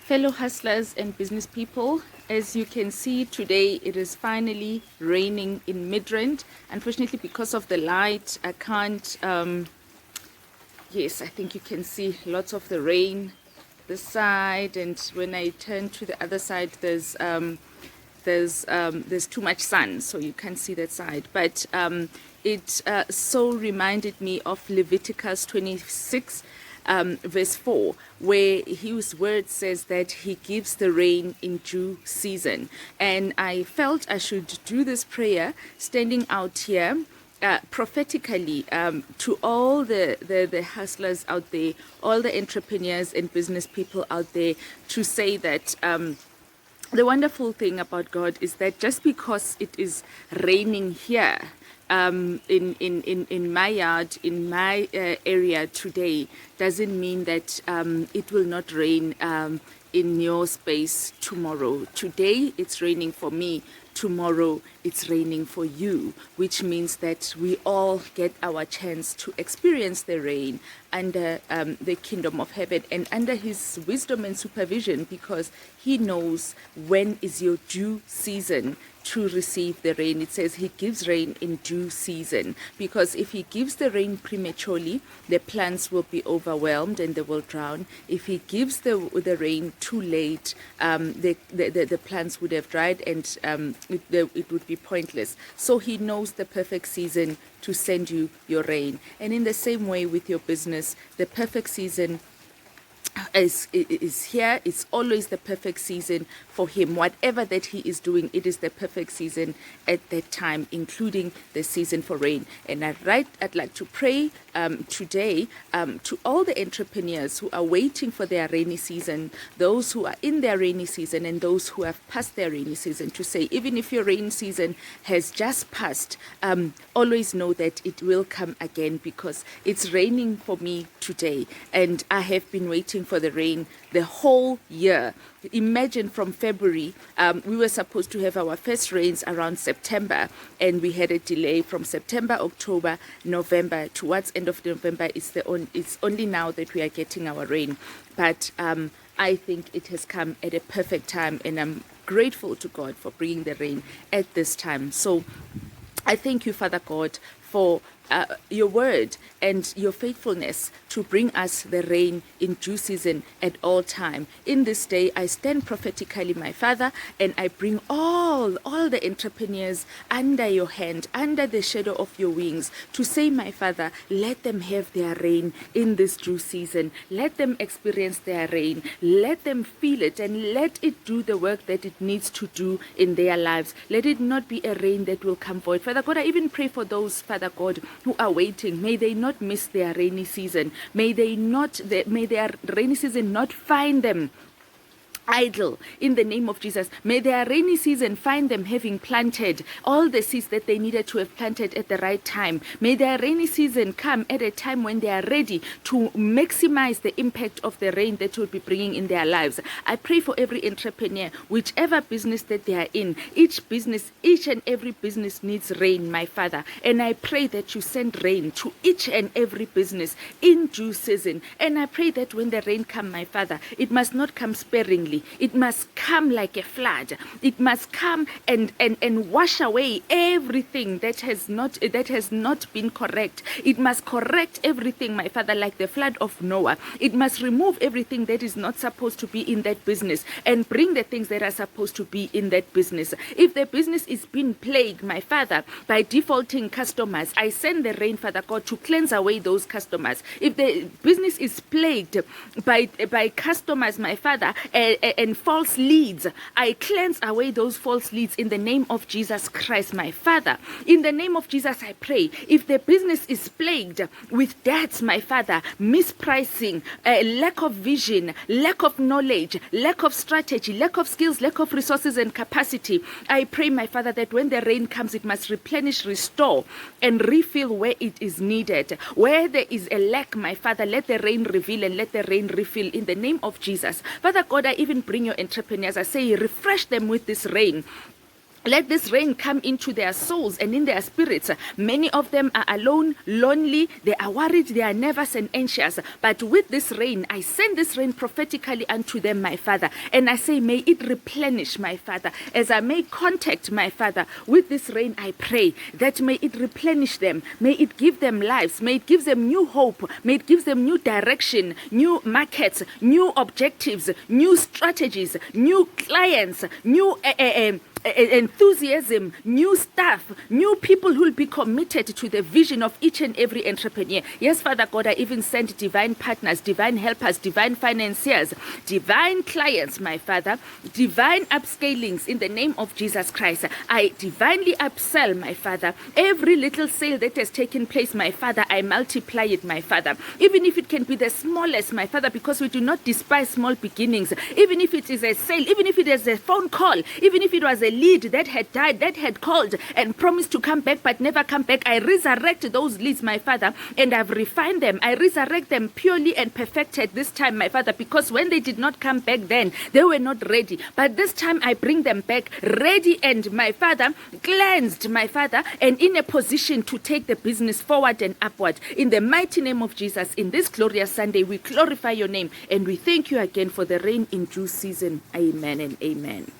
Fellow hustlers and business people, as you can see today, it is finally raining in Midrand. Unfortunately, because of the light, I can't, yes, I think you can see lots of the rain this side, and when I turn to the other side, there's too much sun, so you can't see that side. But it so reminded me of Leviticus 26, verse 4, where his word says that he gives the rain in due season. And I felt I should do this prayer standing out here prophetically to all the hustlers out there, all the entrepreneurs and business people out there, to say that the wonderful thing about God is that just because it is raining here in my yard, in my area today, doesn't mean that it will not rain in your space tomorrow. Today it's raining for me. Tomorrow it's raining for you, which means that we all get our chance to experience the rain under the kingdom of heaven and under his wisdom and supervision, because he knows when is your due season to receive the rain. It says he gives rain in due season, because if he gives the rain prematurely, the plants will be overwhelmed and they will drown. If he gives the rain too late, the plants would have dried and it would be pointless. So he knows the perfect season to send you your rain. And in the same way with your business, the perfect season is here. It's always the perfect season for him. Whatever that he is doing, it is the perfect season at that time, including the season for rain. And I'd like to pray today to all the entrepreneurs who are waiting for their rainy season, those who are in their rainy season and those who have passed their rainy season, to say, even if your rainy season has just passed, always know that it will come again, because it's raining for me today and I have been waiting for the rain the whole year. Imagine from February, we were supposed to have our first rains around September, and we had a delay from September, October, November. Towards end of November, it's only now that we are getting our rain. But I think it has come at a perfect time, and I'm grateful to God for bringing the rain at this time. So I thank you, Father God, for your word and your faithfulness to bring us the rain in due season at all time. In this day, I stand prophetically, my Father, and I bring all the entrepreneurs under your hand, under the shadow of your wings, to say, my Father, let them have their rain in this due season. Let them experience their rain. Let them feel it, and let it do the work that it needs to do in their lives. Let it not be a rain that will come void. Father God, I even pray for those, Father God, who are waiting. May they not miss their rainy season. May their rainy season not find them idle in the name of Jesus. May their rainy season find them having planted all the seeds that they needed to have planted at the right time. May their rainy season come at a time when they are ready to maximize the impact of the rain that will be bringing in their lives. I pray for every entrepreneur, whichever business that they are in. Each and every business needs rain, my Father. And I pray that you send rain to each and every business in due season. And I pray that when the rain comes, my Father, it must not come sparingly. It must come like a flood. It must come and wash away everything that has not been correct. It must correct everything, my Father, like the flood of Noah. It must remove everything that is not supposed to be in that business and bring the things that are supposed to be in that business. If the business is being plagued, my Father, by defaulting customers, I send the rain, Father God, to cleanse away those customers. If the business is plagued by customers, my Father, and false leads, I cleanse away those false leads in the name of Jesus Christ, my Father. In the name of Jesus, I pray. If the business is plagued with debts, my Father, mispricing, lack of vision, lack of knowledge, lack of strategy, lack of skills, lack of resources and capacity, I pray, my Father, that when the rain comes, it must replenish, restore, and refill where it is needed. Where there is a lack, my Father, let the rain reveal and let the rain refill in the name of Jesus. Father God, I even bring your entrepreneurs. I say, refresh them with this rain. Let this rain come into their souls and in their spirits. Many of them are alone, lonely, they are worried, they are nervous and anxious. But with this rain, I send this rain prophetically unto them, my Father. And I say, may it replenish, my Father. As I make contact, my Father, with this rain, I pray that may it replenish them. May it give them lives. May it give them new hope. May it give them new direction, new markets, new objectives, new strategies, new clients, new enthusiasm, new staff, new people who will be committed to the vision of each and every entrepreneur. Yes, Father God, I even sent divine partners, divine helpers, divine financiers, divine clients, my Father, divine upscalings in the name of Jesus Christ. I divinely upsell, my Father, every little sale that has taken place, my Father, I multiply it, my Father, even if it can be the smallest, my Father, because we do not despise small beginnings, even if it is a sale, even if it is a phone call, even if it was a lead that had died, that had called and promised to come back but never come back. I resurrect those leads, my Father, and I've refined them. I resurrect them purely and perfected this time, my Father, because when they did not come back then, they were not ready. But this time I bring them back ready and, my Father, cleansed, my Father, and in a position to take the business forward and upward. In the mighty name of Jesus, in this glorious Sunday, we glorify your name and we thank you again for the rain in due season. Amen and amen.